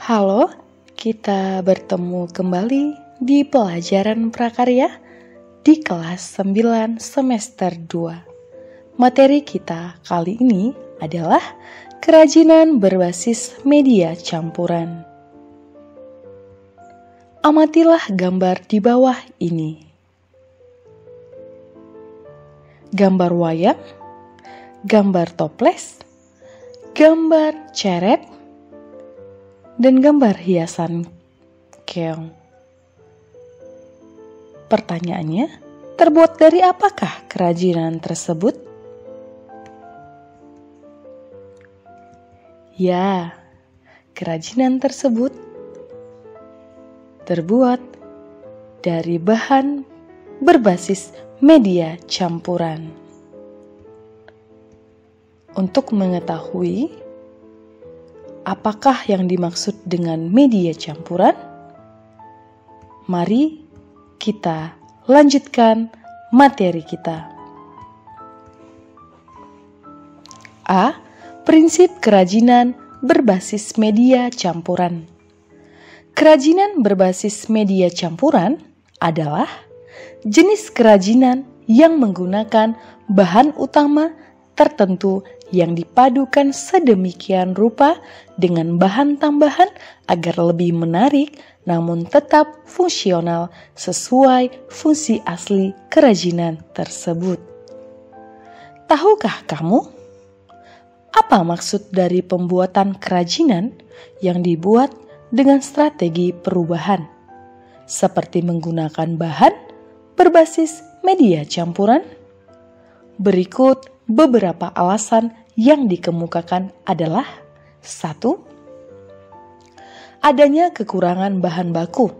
Halo, kita bertemu kembali di pelajaran prakarya di kelas 9 semester 2. Materi kita kali ini adalah kerajinan berbasis media campuran. Amatilah gambar di bawah ini. Gambar wayang, gambar toples, gambar ceret, dan gambar hiasan keong. Pertanyaannya, terbuat dari apakah kerajinan tersebut? Ya, kerajinan tersebut terbuat dari bahan berbasis media campuran. Untuk mengetahui apakah yang dimaksud dengan media campuran, mari kita lanjutkan materi kita. A. Prinsip kerajinan berbasis media campuran. Kerajinan berbasis media campuran adalah jenis kerajinan yang menggunakan bahan utama tertentu yang dipadukan sedemikian rupa dengan bahan tambahan agar lebih menarik namun tetap fungsional sesuai fungsi asli kerajinan tersebut. Tahukah kamu apa maksud dari pembuatan kerajinan yang dibuat dengan strategi perubahan, seperti menggunakan bahan berbasis media campuran? Berikut beberapa alasan yang dikemukakan adalah: 1. Adanya kekurangan bahan baku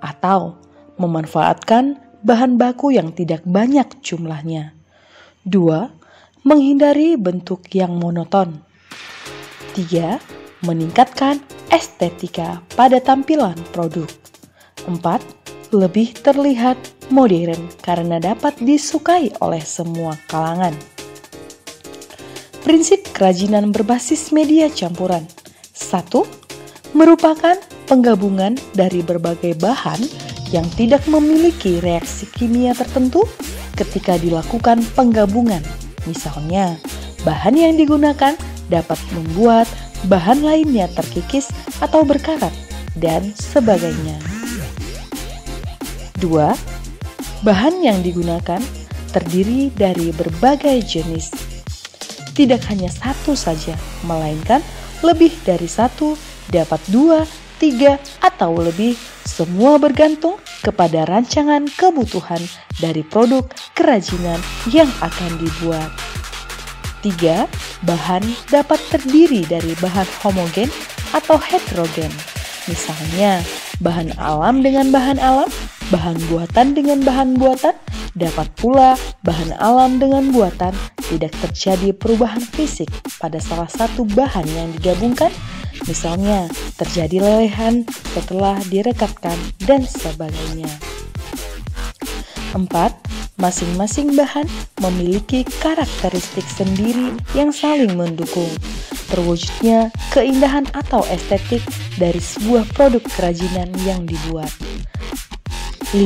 atau memanfaatkan bahan baku yang tidak banyak jumlahnya. 2. Menghindari bentuk yang monoton. 3. Meningkatkan estetika pada tampilan produk. 4. Lebih terlihat modern karena dapat disukai oleh semua kalangan. Prinsip kerajinan berbasis media campuran. 1. Merupakan penggabungan dari berbagai bahan yang tidak memiliki reaksi kimia tertentu ketika dilakukan penggabungan. Misalnya, bahan yang digunakan dapat membuat bahan lainnya terkikis atau berkarat, dan sebagainya. 2. Bahan yang digunakan terdiri dari berbagai jenis. Tidak hanya satu saja, melainkan lebih dari satu, dapat 2, 3, atau lebih, semua bergantung kepada rancangan kebutuhan dari produk kerajinan yang akan dibuat. 3. Bahan dapat terdiri dari bahan homogen atau heterogen. Misalnya, bahan alam dengan bahan alam, bahan buatan dengan bahan buatan, dapat pula bahan alam dengan buatan, tidak terjadi perubahan fisik pada salah satu bahan yang digabungkan, misalnya terjadi lelehan setelah direkatkan dan sebagainya. 4. Masing-masing bahan memiliki karakteristik sendiri yang saling mendukung. Terwujudnya keindahan atau estetik dari sebuah produk kerajinan yang dibuat. 5.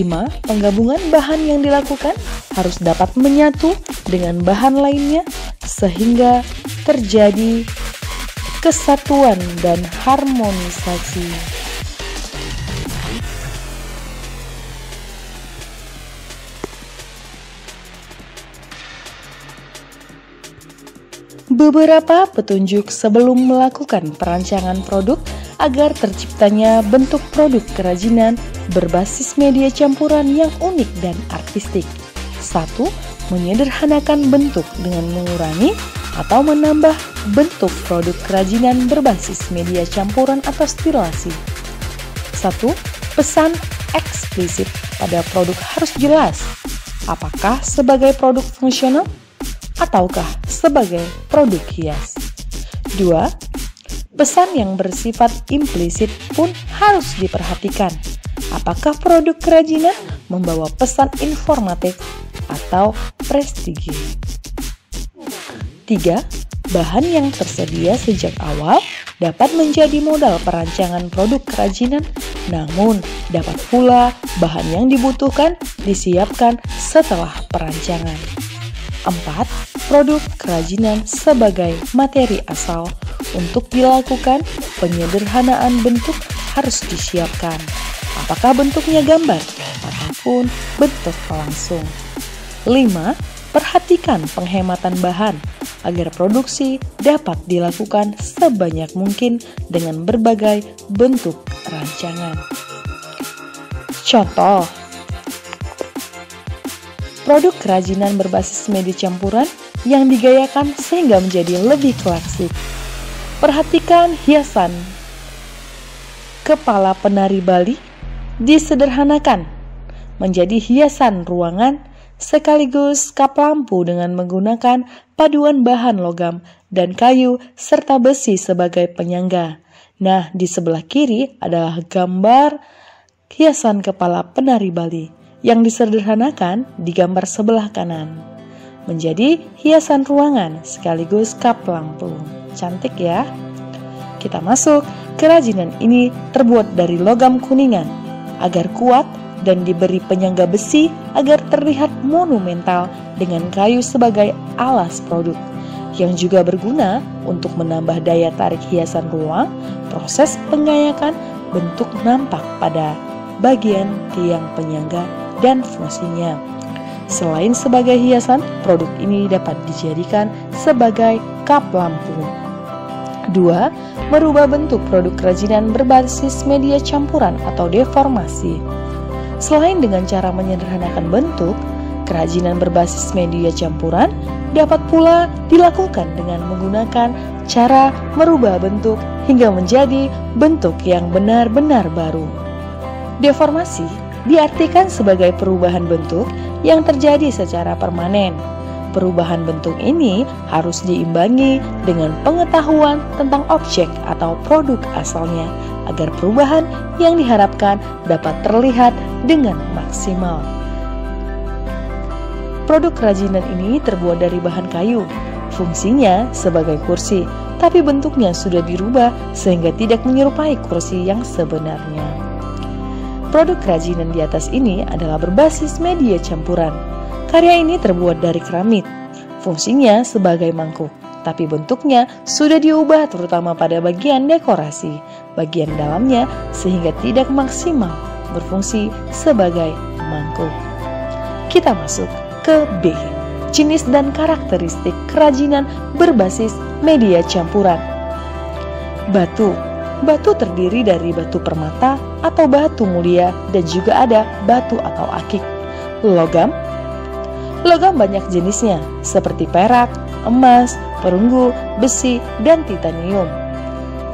Penggabungan bahan yang dilakukan harus dapat menyatu dengan bahan lainnya sehingga terjadi kesatuan dan harmonisasi. Beberapa petunjuk sebelum melakukan perancangan produk agar terciptanya bentuk produk kerajinan berbasis media campuran yang unik dan artistik. 1. Menyederhanakan bentuk dengan mengurangi atau menambah bentuk produk kerajinan berbasis media campuran atau stilasi. 1. Pesan eksplisit pada produk harus jelas. Apakah sebagai produk fungsional ataukah sebagai produk hias. 2. Pesan yang bersifat implisit pun harus diperhatikan. Apakah produk kerajinan membawa pesan informatif atau prestigi. 3. Bahan yang tersedia sejak awal dapat menjadi modal perancangan produk kerajinan, namun dapat pula bahan yang dibutuhkan disiapkan setelah perancangan. 4. Produk kerajinan sebagai materi asal. Untuk dilakukan, penyederhanaan bentuk harus disiapkan. Apakah bentuknya gambar ataupun bentuk langsung. 5. Perhatikan penghematan bahan agar produksi dapat dilakukan sebanyak mungkin dengan berbagai bentuk rancangan. Contoh, produk kerajinan berbasis media campuran yang digayakan sehingga menjadi lebih klasik. Perhatikan hiasan kepala penari Bali disederhanakan menjadi hiasan ruangan sekaligus kap lampu dengan menggunakan paduan bahan logam dan kayu serta besi sebagai penyangga. Nah, di sebelah kiri adalah gambar hiasan kepala penari Bali yang disederhanakan di gambar sebelah kanan menjadi hiasan ruangan sekaligus kap lampu. Cantik ya. Kita masuk. Kerajinan ini terbuat dari logam kuningan agar kuat dan diberi penyangga besi agar terlihat monumental dengan kayu sebagai alas produk, yang juga berguna untuk menambah daya tarik hiasan ruang. Proses penggayakan bentuk nampak pada bagian tiang penyangga dan fungsinya. Selain sebagai hiasan, produk ini dapat dijadikan sebagai kap lampu. 2. Merubah bentuk produk kerajinan berbasis media campuran atau deformasi. Selain dengan cara menyederhanakan bentuk, kerajinan berbasis media campuran dapat pula dilakukan dengan menggunakan cara merubah bentuk hingga menjadi bentuk yang benar-benar baru. Deformasi diartikan sebagai perubahan bentuk yang terjadi secara permanen. Perubahan bentuk ini harus diimbangi dengan pengetahuan tentang objek atau produk asalnya, agar perubahan yang diharapkan dapat terlihat dengan maksimal. Produk kerajinan ini terbuat dari bahan kayu. Fungsinya sebagai kursi, tapi bentuknya sudah dirubah sehingga tidak menyerupai kursi yang sebenarnya. Produk kerajinan di atas ini adalah berbasis media campuran. Karya ini terbuat dari keramik. Fungsinya sebagai mangkuk, tapi bentuknya sudah diubah terutama pada bagian dekorasi, bagian dalamnya sehingga tidak maksimal berfungsi sebagai mangkuk. Kita masuk ke B. Jenis dan karakteristik kerajinan berbasis media campuran. Batu. Batu terdiri dari batu permata atau batu mulia dan juga ada batu atau akik. Logam. Logam banyak jenisnya seperti perak, emas, perunggu, besi, dan titanium.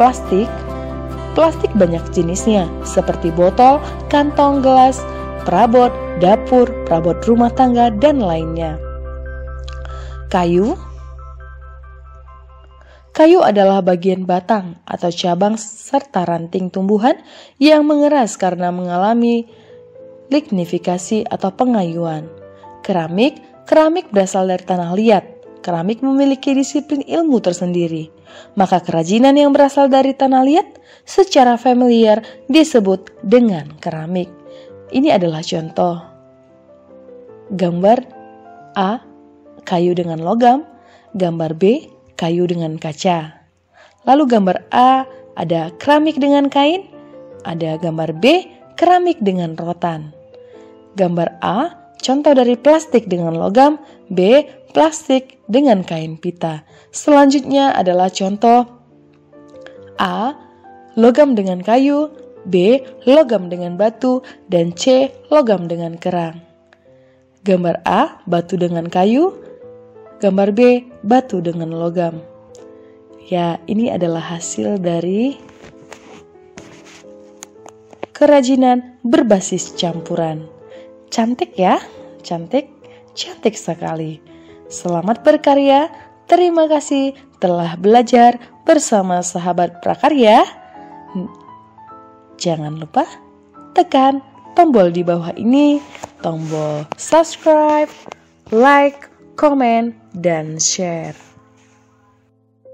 Plastik. Plastik banyak jenisnya seperti botol, kantong gelas, perabot, dapur, perabot rumah tangga, dan lainnya. Kayu. Kayu adalah bagian batang atau cabang serta ranting tumbuhan yang mengeras karena mengalami lignifikasi atau pengayuan. Keramik. Keramik berasal dari tanah liat. Keramik memiliki disiplin ilmu tersendiri. Maka kerajinan yang berasal dari tanah liat secara familiar disebut dengan keramik. Ini adalah contoh. Gambar A, kayu dengan logam. Gambar B, kayu dengan kaca. Lalu gambar A ada keramik dengan kain. Ada gambar B, keramik dengan rotan. Gambar A, contoh dari plastik dengan logam. B, plastik dengan kain pita. Selanjutnya adalah contoh A, logam dengan kayu. B, logam dengan batu. Dan C, logam dengan kerang. Gambar A, batu dengan kayu. Gambar B, batu dengan logam. Ya, ini adalah hasil dari kerajinan berbasis campuran. Cantik ya? Cantik sekali. Selamat berkarya. Terima kasih telah belajar bersama sahabat prakarya. Jangan lupa tekan tombol di bawah ini, tombol subscribe, like, komen, dan share.